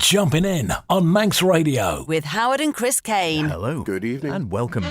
Jumpin' In on Manx Radio. With Howard and Chris Kane. Hello. Good evening. And welcome.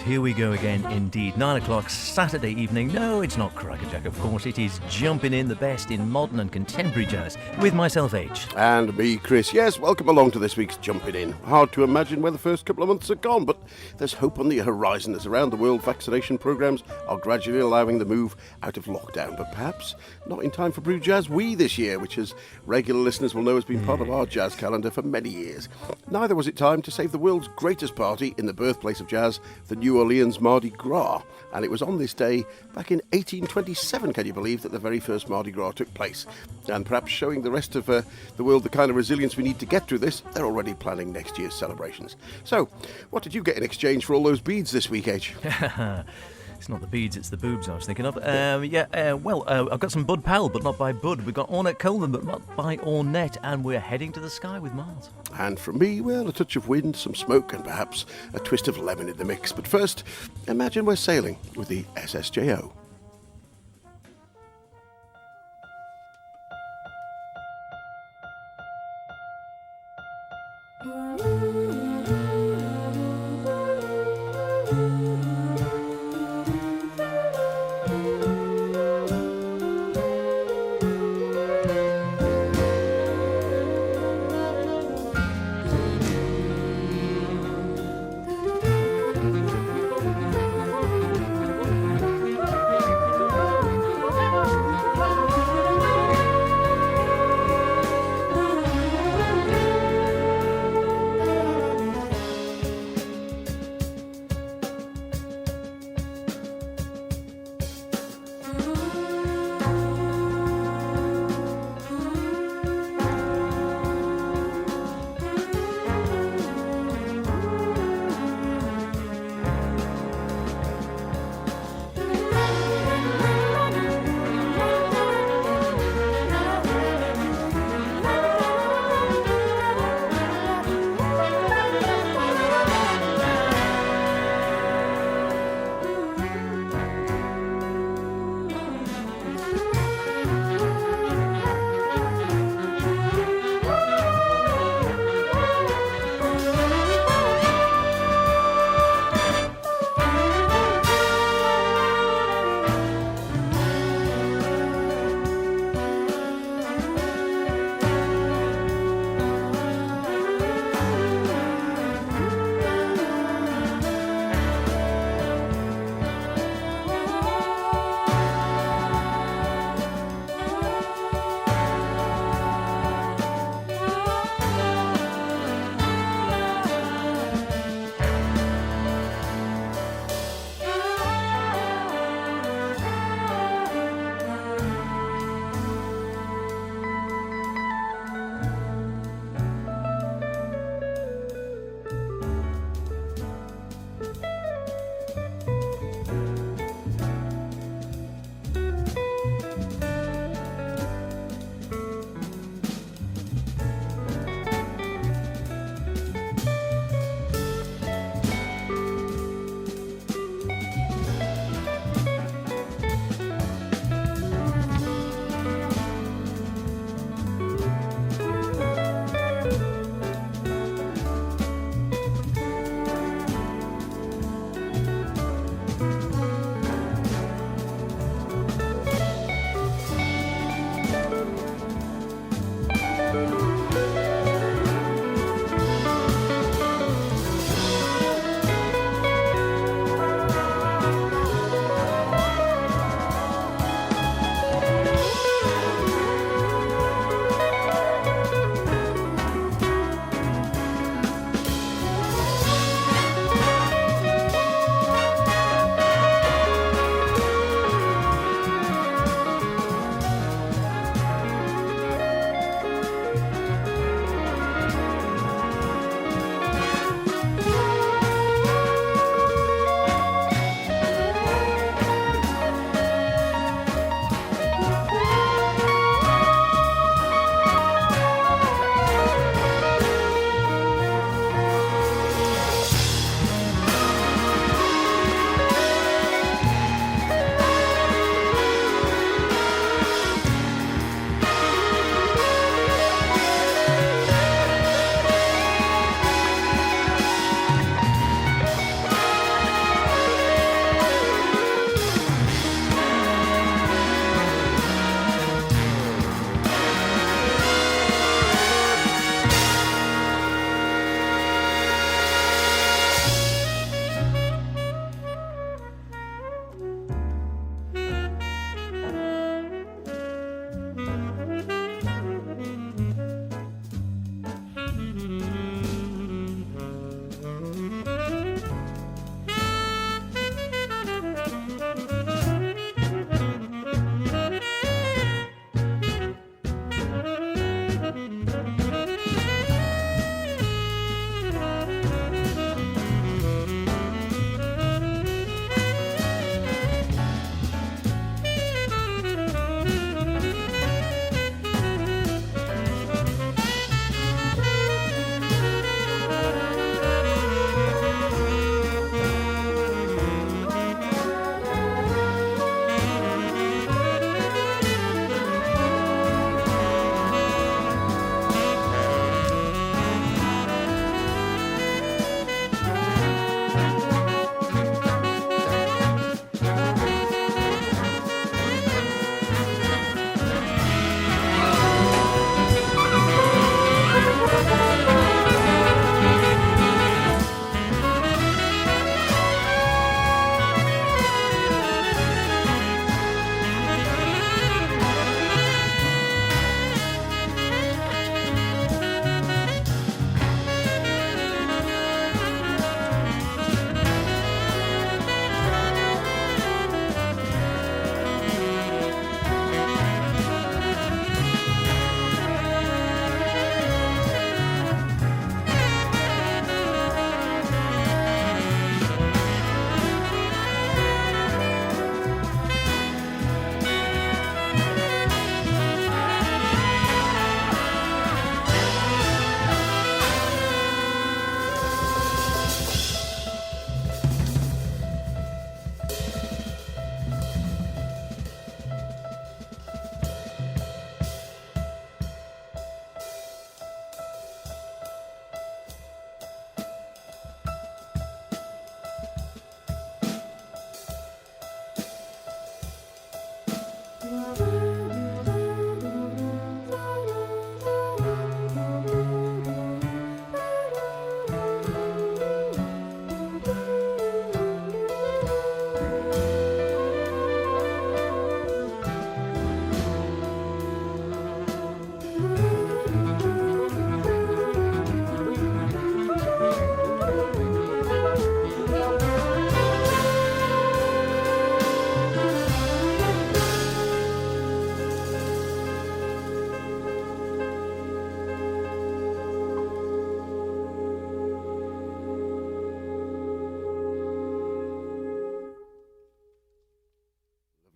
Here we go again, indeed. 9 o'clock Saturday evening. No, it's not Crackerjack, of course. It is Jumpin' In, the best in modern and contemporary jazz, with myself, H. And me, Chris. Yes, welcome along to this week's Jumpin' In. Hard to imagine where the first couple of months are gone, but there's hope on the horizon as around the world vaccination programmes are gradually allowing the move out of lockdown. But perhaps not in time for Brew Jazz Wee this year, which, as regular listeners will know, has been part of our jazz calendar for many years. Neither was it time to save the world's greatest party in the birthplace of jazz, the New Orleans Mardi Gras, and it was on this day back in 1827, can you believe, that the very first Mardi Gras took place. And perhaps showing the rest of the world the kind of resilience we need to get through this, they're already planning next year's celebrations. So, what did you get in exchange for all those beads this week, H? It's not the beads, it's the boobs I was thinking of. I've got some Bud Powell, but not by Bud. We've got Ornette Coleman, but not by Ornette, and we're heading to the sky with Mars. And from me, well, a touch of wind, some smoke, and perhaps a twist of lemon in the mix. But first, imagine we're sailing with the SSJO.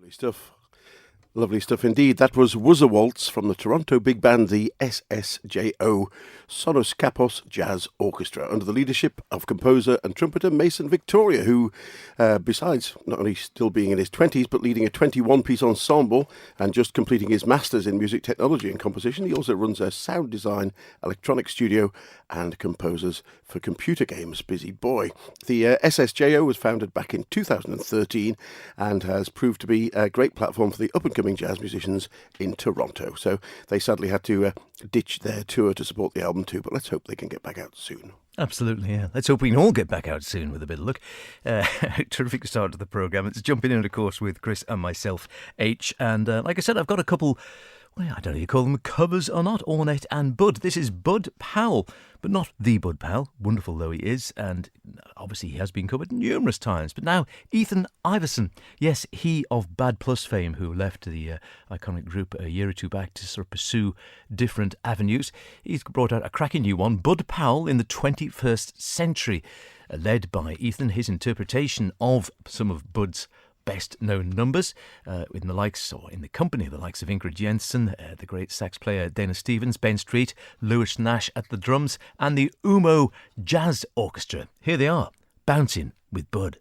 Lovely stuff. Lovely stuff indeed. That was Wuzzer Waltz from the Toronto big band, the SSJO Sonos Kapos Jazz Orchestra, under the leadership of composer and trumpeter Mason Victoria, who, besides not only still being in his 20s, but leading a 21-piece ensemble and just completing his master's in music technology and composition, he also runs a sound design, electronic studio, and composes for computer games. Busy boy. The SSJO was founded back in 2013 and has proved to be a great platform for the up-and-coming jazz musicians in Toronto. So they sadly had to ditch their tour to support the album too, but let's hope they can get back out soon. Absolutely, yeah. Let's hope we can all get back out soon with a bit of luck. Terrific start to the programme. It's Jumping In, of course, with Chris and myself, H. And like I said, I've got a couple... Well, I don't know if you call them covers or not, Ornette and Bud. This is Bud Powell, but not the Bud Powell, wonderful though he is, and obviously he has been covered numerous times. But now, Ethan Iverson, yes, he of Bad Plus fame, who left the iconic group a year or two back to sort of pursue different avenues. He's brought out a cracking new one, Bud Powell in the 21st Century, led by Ethan, his interpretation of some of Bud's best-known numbers, in the likes, or in the company of the likes of Ingrid Jensen, the great sax player Dana Stevens, Ben Street, Lewis Nash at the drums, and the Umo Jazz Orchestra. Here they are, bouncing with Bud.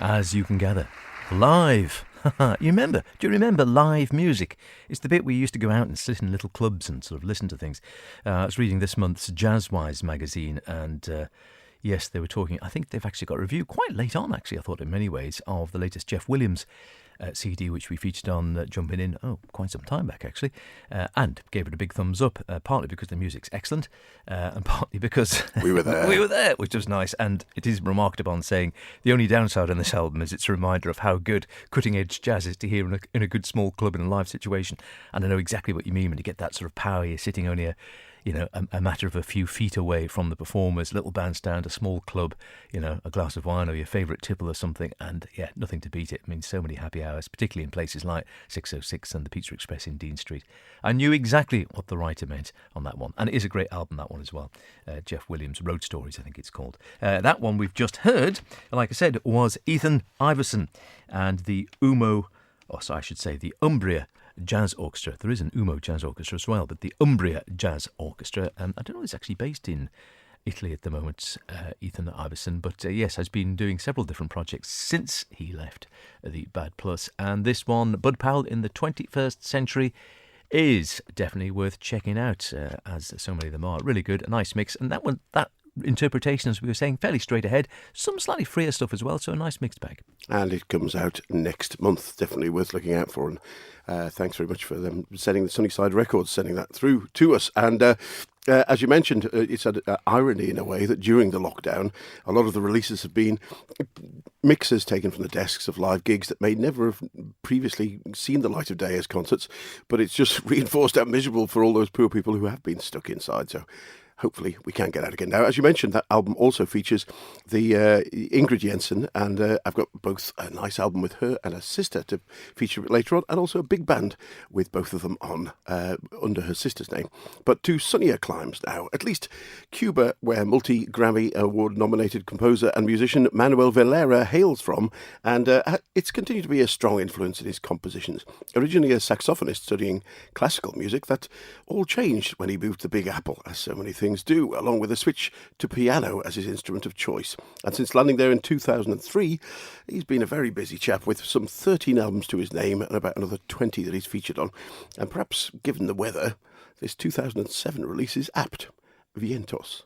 as you can gather. Live. Do you remember live music? It's the bit we used to go out and sit in little clubs and sort of listen to things. I was reading this month's Jazzwise magazine, and yes, they were talking. I think they've actually got a review quite late on, actually, I thought, in many ways, of the latest Jeff Williams CD, which we featured on Jumpin In, quite some time back, actually, and gave it a big thumbs up, partly because the music's excellent, and partly because we were there. We were there, which was nice. And it is remarked upon saying the only downside on this album is it's a reminder of how good cutting-edge jazz is to hear in a good small club in a live situation. And I know exactly what you mean when you get that sort of power. You're sitting only a matter of a few feet away from the performers, little bandstand, a small club, a glass of wine or your favourite tipple or something, and yeah, nothing to beat it. I mean, so many happy hours, particularly in places like 606 and the Pizza Express in Dean Street. I knew exactly what the writer meant on that one, and it is a great album, that one as well. Jeff Williams, Road Stories, I think it's called. That one we've just heard, like I said, was Ethan Iverson and the the Umbria Jazz Orchestra. There is an Umo Jazz Orchestra as well, but the Umbria Jazz Orchestra, I don't know, it's actually based in Italy at the moment, Ethan Iverson, but yes, has been doing several different projects since he left the Bad Plus, and this one, Bud Powell in the 21st Century, is definitely worth checking out, as so many of them are. Really good, a nice mix, and that interpretation, as we were saying, fairly straight ahead, some slightly freer stuff as well, so a nice mixed bag. And it comes out next month, definitely worth looking out for. And thanks very much for them sending the Sunnyside Records, sending that through to us. And as you mentioned, it's an irony in a way that during the lockdown, a lot of the releases have been mixes taken from the desks of live gigs that may never have previously seen the light of day as concerts, but it's just reinforced how miserable for all those poor people who have been stuck inside. So hopefully we can get out again. Now, as you mentioned, that album also features the Ingrid Jensen, and I've got both a nice album with her and her sister to feature later on, and also a big band with both of them on under her sister's name. But to sunnier climes now, at least Cuba, where multi-Grammy Award-nominated composer and musician Manuel Velera hails from, and it's continued to be a strong influence in his compositions. Originally a saxophonist studying classical music, that all changed when he moved to the Big Apple, as so many things do, along with a switch to piano as his instrument of choice. And since landing there in 2003, he's been a very busy chap with some 13 albums to his name and about another 20 that he's featured on. And perhaps, given the weather, this 2007 release is apt. Vientos.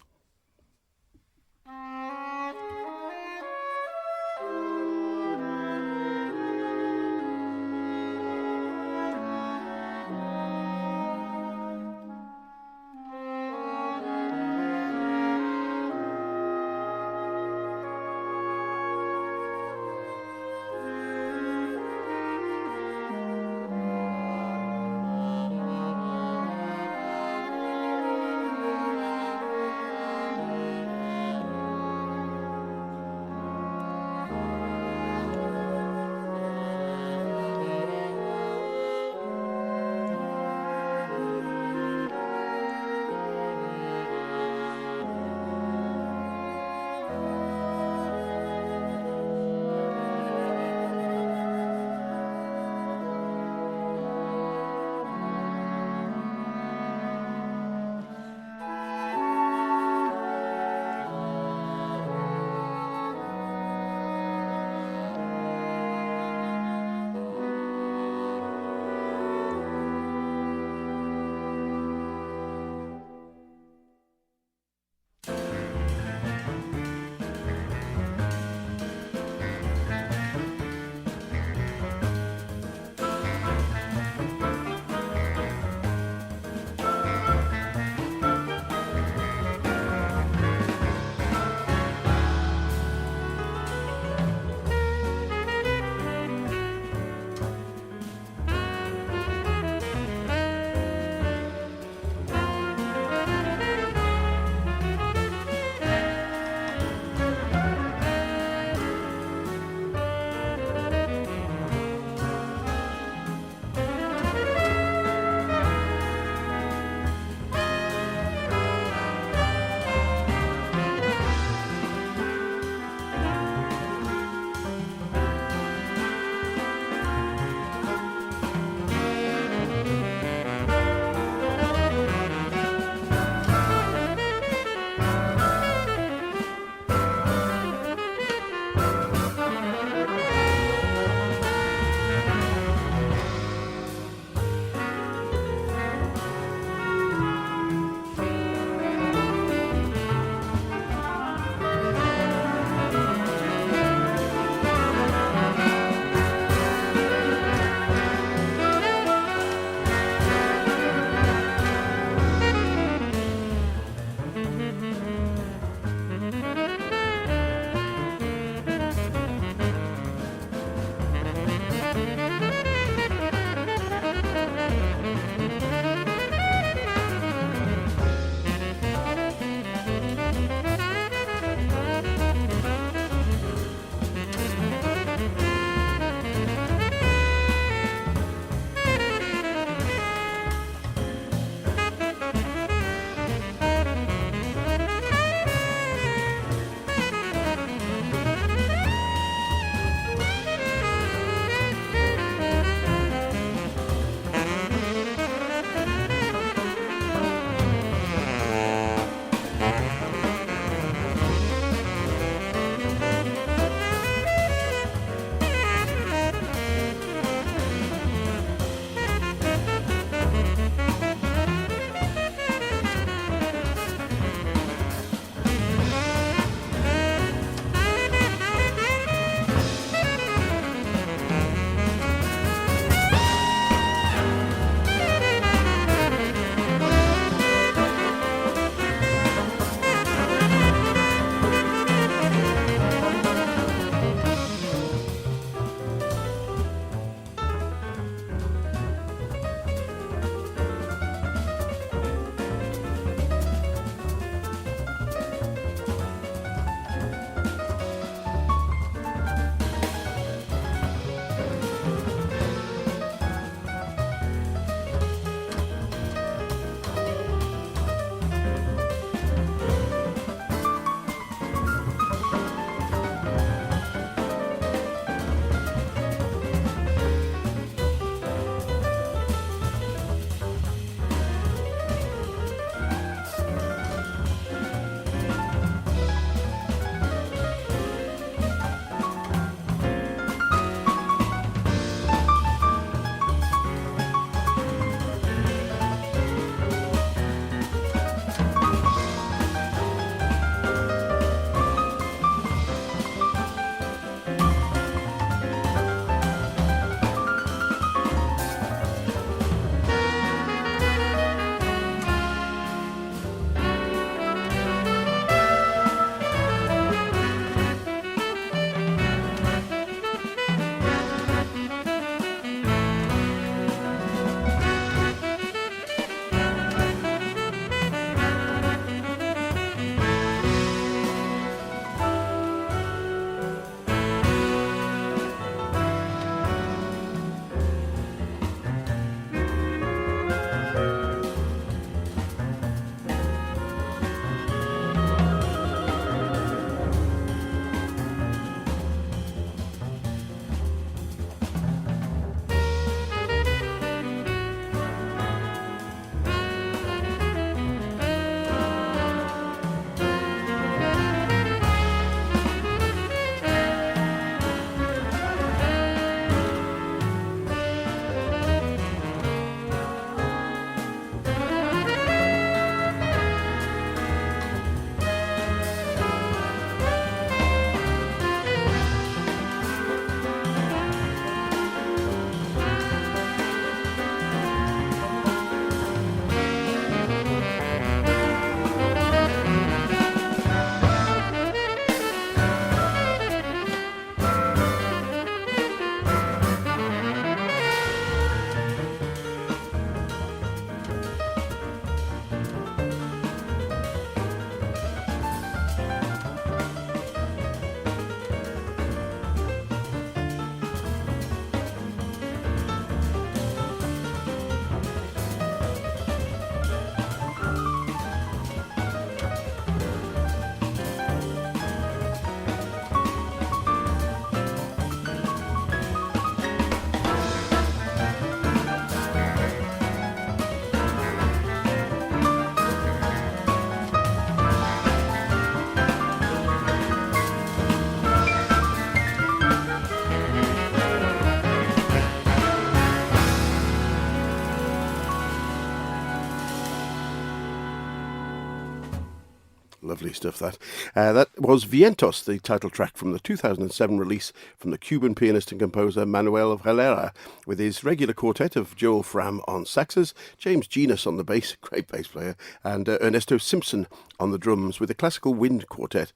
Lovely stuff, that. That was Vientos, the title track from the 2007 release from the Cuban pianist and composer Manuel Herrera, with his regular quartet of Joel Fram on saxes, James Genus on the bass, great bass player, and Ernesto Simpson on the drums, with a classical wind quintet,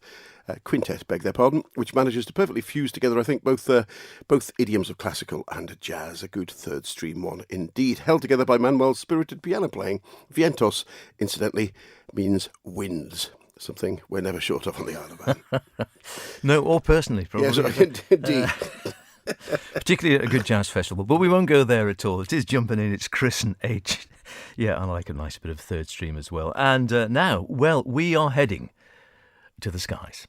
beg their pardon, which manages to perfectly fuse together, I think, both idioms of classical and jazz. A good third stream one indeed. Held together by Manuel's spirited piano playing. Vientos, incidentally, means winds. Something we're never short of on the Isle of Man. No, or personally, probably. Yes, indeed. Particularly at a good jazz festival. But we won't go there at all. It is Jumping In. It's Chris and H. Yeah, I like a nice bit of third stream as well. And now, well, we are heading to the skies.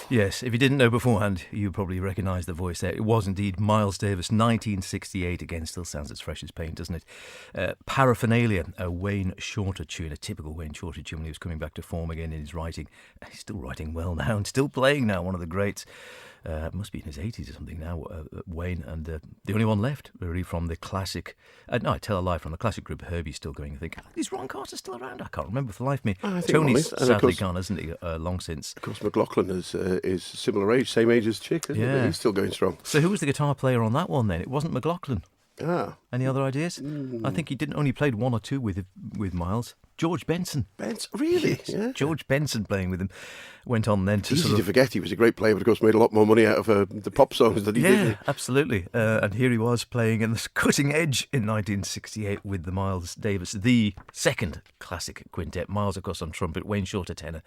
Yes, if you didn't know beforehand, you probably recognise the voice there. It was indeed Miles Davis, 1968. Again, still sounds as fresh as paint, doesn't it? Paraphernalia, a Wayne Shorter tune, a typical Wayne Shorter tune when he was coming back to form again in his writing. He's still writing well now and still playing now, one of the greats. Must be in his 80s or something now, Wayne, and the only one left, really, from the classic... no, I tell a lie, from the classic group, Herbie's still going. I think, is Ron Carter still around? I can't remember for the life of me. Tony's sadly gone, isn't he, long since. Of course, McLaughlin is similar age, same age as Chick, isn't he? He's still going strong. So who was the guitar player on that one then? It wasn't McLaughlin. Ah. Any other ideas? I think he didn't only played one or two with Miles. George Benson. Really? Yes. Yeah. George Benson playing with him. Went on then to Easy to forget he was a great player, but of course made a lot more money out of the pop songs that he did. Yeah, absolutely. And here he was playing in the cutting edge in 1968 with the Miles Davis, the second classic quintet. Miles, of course, on trumpet, Wayne Shorter tenor,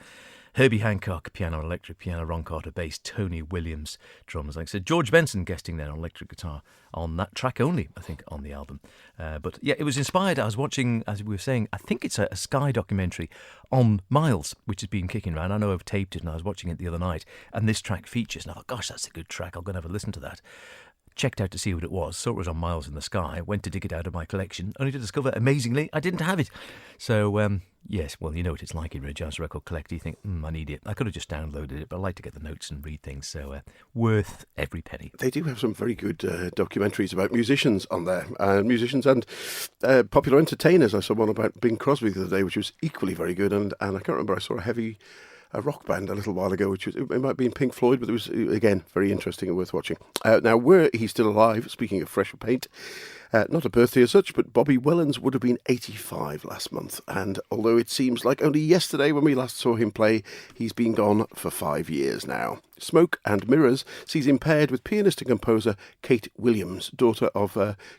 Herbie Hancock piano, electric piano, Ron Carter bass, Tony Williams drums. Like I said, George Benson guesting there on electric guitar on that track only, I think, on the album. But yeah, it was inspired. I was watching, as we were saying, I think it's a Sky documentary on Miles, which has been kicking around. I know I've taped it and I was watching it the other night, and this track features. And I thought, gosh, that's a good track. I'm going to have a listen to that. Checked out to see what it was, saw it was on Miles in the Sky, went to dig it out of my collection, only to discover, amazingly, I didn't have it. So, yes, well, you know what it's like in a jazz record collector. You think, I need it. I could have just downloaded it, but I like to get the notes and read things, so worth every penny. They do have some very good documentaries about musicians on there, musicians and popular entertainers. I saw one about Bing Crosby the other day, which was equally very good, and I can't remember, I saw a rock band a little while ago, which was, it might have been Pink Floyd, but it was, again, very interesting and worth watching. Now, were he still alive, speaking of fresh paint, not a birthday as such, but Bobby Wellens would have been 85 last month, and although it seems like only yesterday when we last saw him play, he's been gone for 5 years now. Smoke and Mirrors sees him paired with pianist and composer Kate Williams, daughter of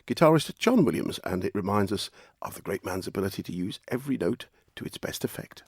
guitarist John Williams, and it reminds us of the great man's ability to use every note to its best effect.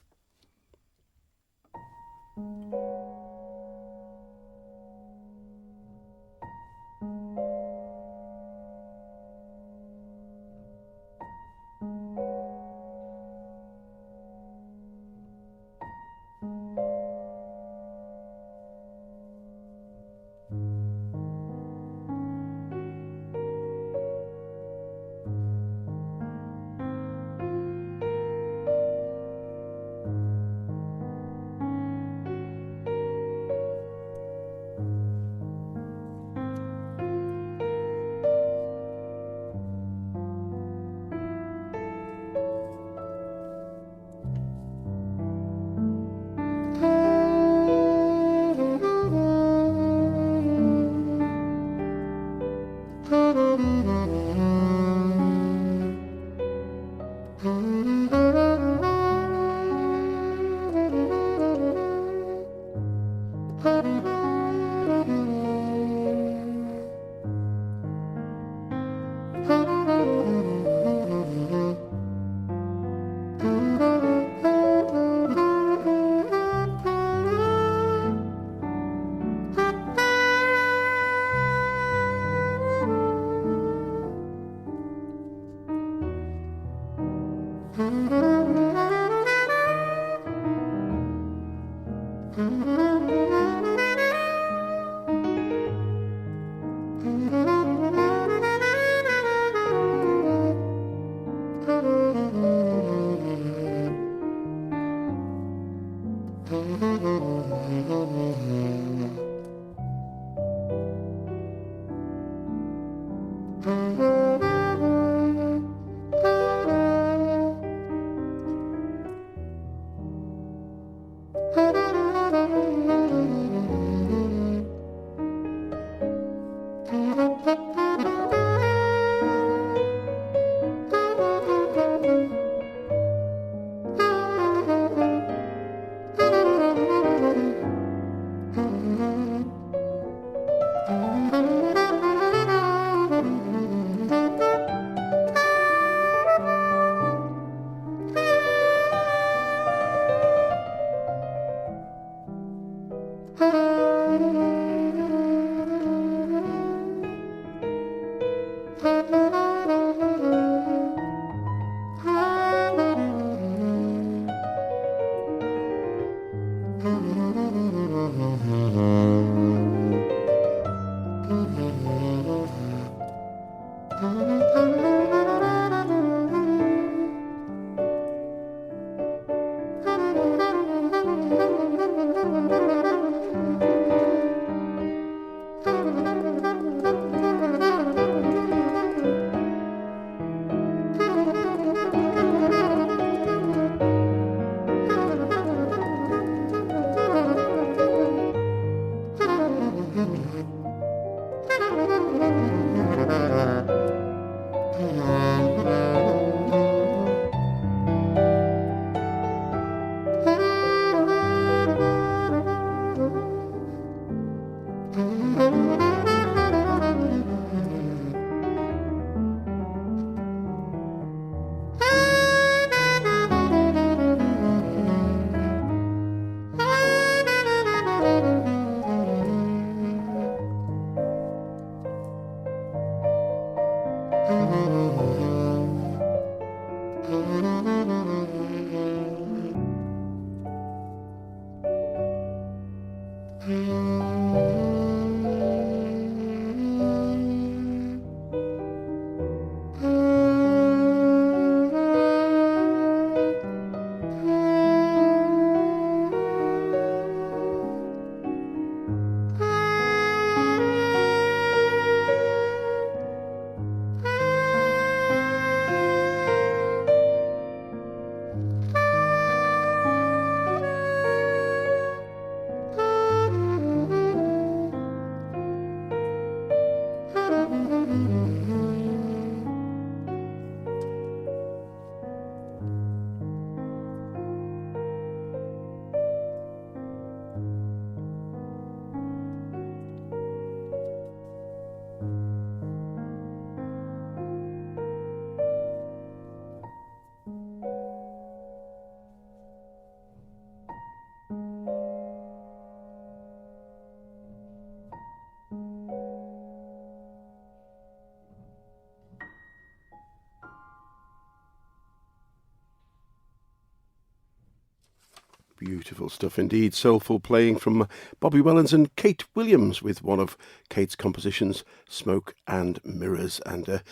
Beautiful stuff indeed. Soulful playing from Bobby Wellens and Kate Williams with one of Kate's compositions, Smoke and Mirrors. And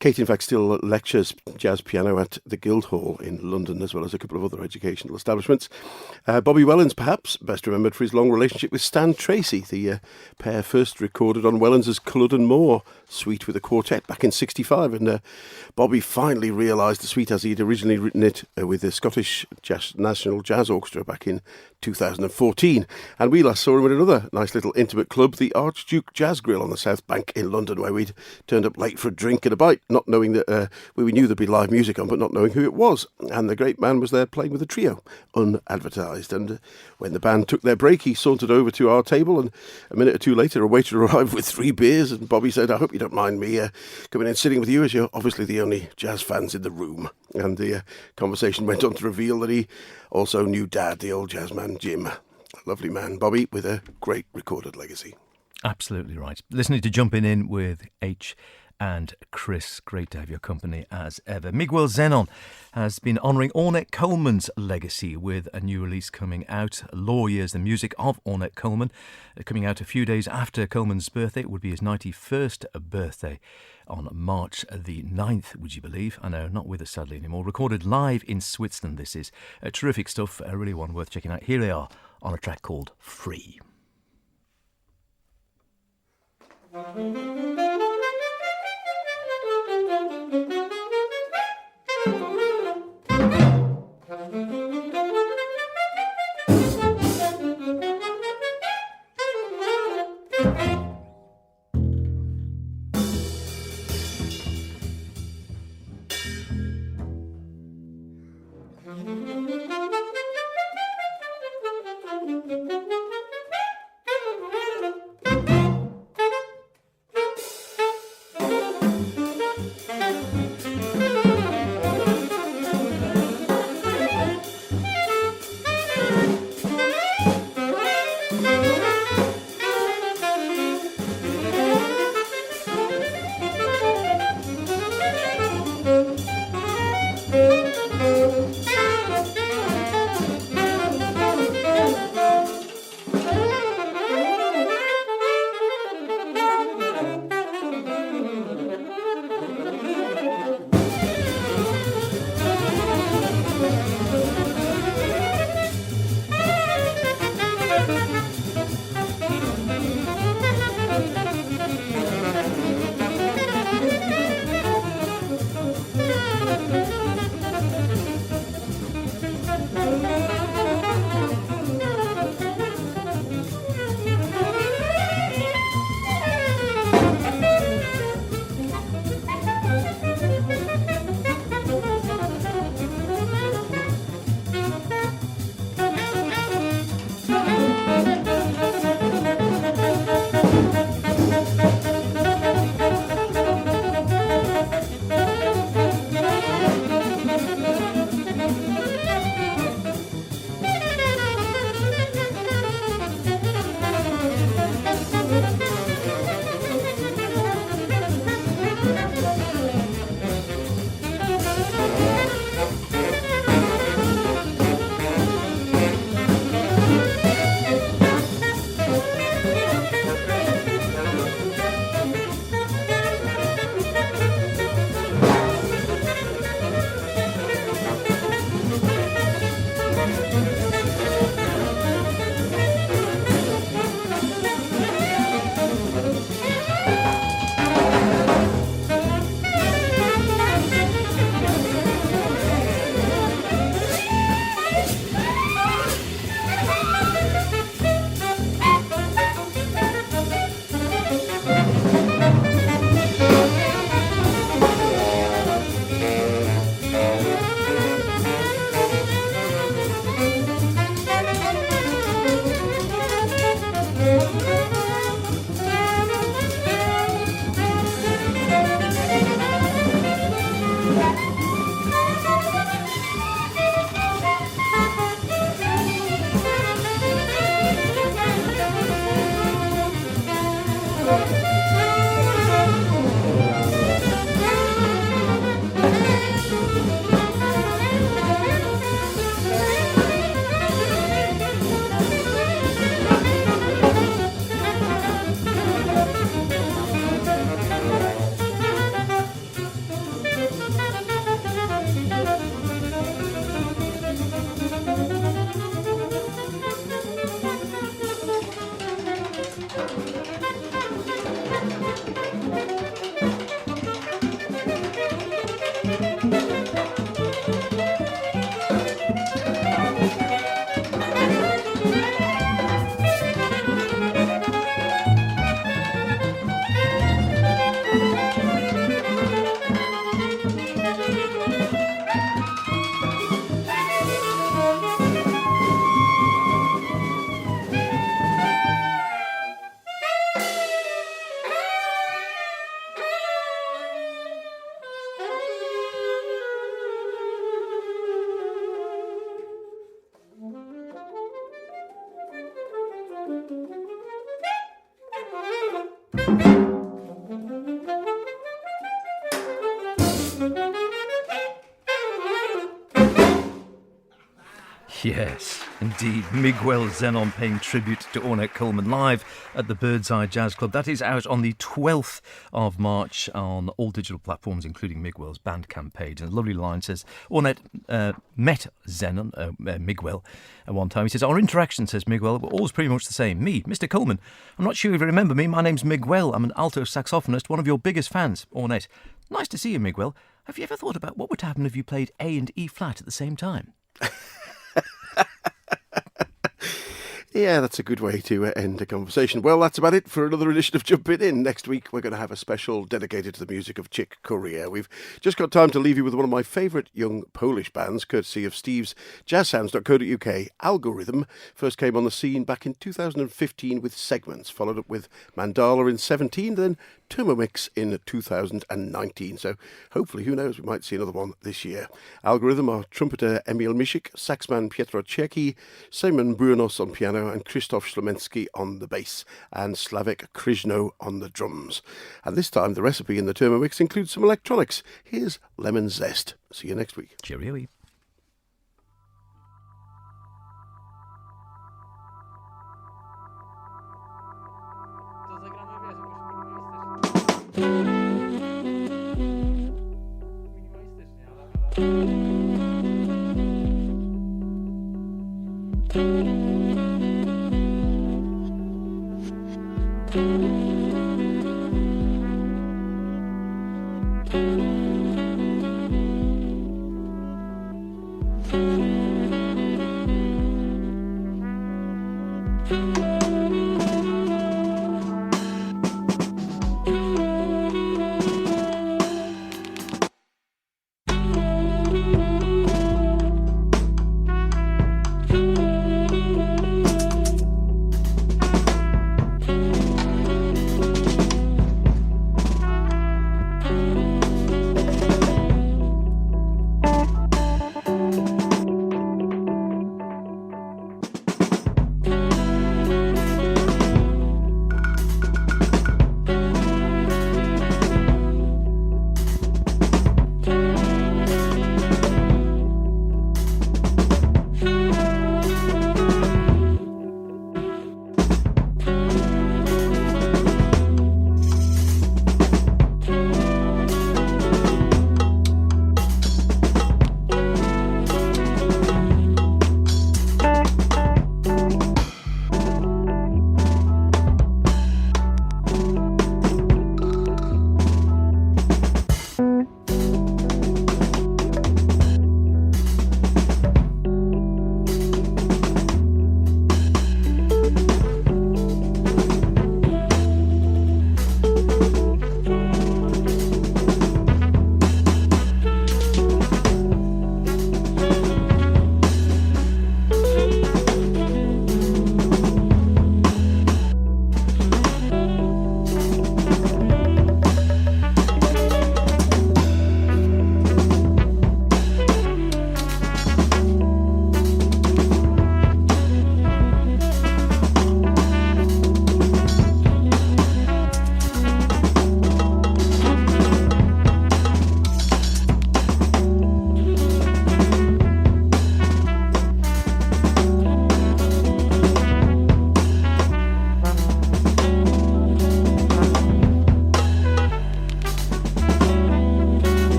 Kate, in fact, still lectures jazz piano at the Guildhall in London, as well as a couple of other educational establishments. Bobby Wellens, perhaps best remembered for his long relationship with Stan Tracy. The pair first recorded on Wellens' Culloden Moor suite with a quartet back in '65. And Bobby finally realised the suite as he'd originally written it with the Scottish National Jazz Orchestra back in 2014. And we last saw him at another nice little intimate club, the Archduke Jazz Grill on the South Bank in London, where we'd turned up late for a drink and a bite, not knowing that we knew there'd be live music on, but not knowing who it was. And the great man was there playing with a trio, unadvertised. And when the band took their break, he sauntered over to our table, and a minute or two later, a waiter arrived with 3 beers, and Bobby said, "I hope you don't mind me coming in sitting with you, as you're obviously the only jazz fans in the room." And the conversation went on to reveal that he also knew Dad, the old jazz man Jim. Lovely man, Bobby, with a great recorded legacy. Absolutely right. Listening to Jumpin' In with H and Chris. Great to have your company as ever. Miguel Zenon has been honouring Ornette Coleman's legacy with a new release coming out, Lawyers, the music of Ornette Coleman, coming out a few days after Coleman's birthday. It would be his 91st birthday on March the 9th, would you believe? I know, not with us sadly anymore. Recorded live in Switzerland, this is. Terrific stuff, really one worth checking out. Here they are on a track called Free. Yes, indeed. Miguel Zenon paying tribute to Ornette Coleman live at the Birdseye Jazz Club. That is out on the 12th of March on all digital platforms, including Miguel's Bandcamp page. And a lovely line says, Ornette met Zenon, Miguel, at one time. He says, our interaction, says Miguel, were always pretty much the same. Me, Mr. Coleman. I'm not sure if you remember me. My name's Miguel. I'm an alto saxophonist, one of your biggest fans. Ornette. Nice to see you, Miguel. Have you ever thought about what would happen if you played A and E flat at the same time? Yeah, that's a good way to end a conversation. Well, that's about it for another edition of Jumpin' In. Next week, we're going to have a special dedicated to the music of Chick Corea. We've just got time to leave you with one of my favourite young Polish bands, courtesy of Steve's jazzsounds.co.uk. Algorithm first came on the scene back in 2015 with Segments, followed up with Mandala in 17, then Termonix in 2019. So hopefully, who knows, we might see another one this year. Algorithm are trumpeter Emil Mishik, saxman Pietro Czeki, Simon Brunos on piano, and Krzysztof Ślemensky on the bass, and Slavik Krishno on the drums. And this time, the recipe in the Termomix includes some electronics. Here's Lemon Zest. See you next week. Cheerio.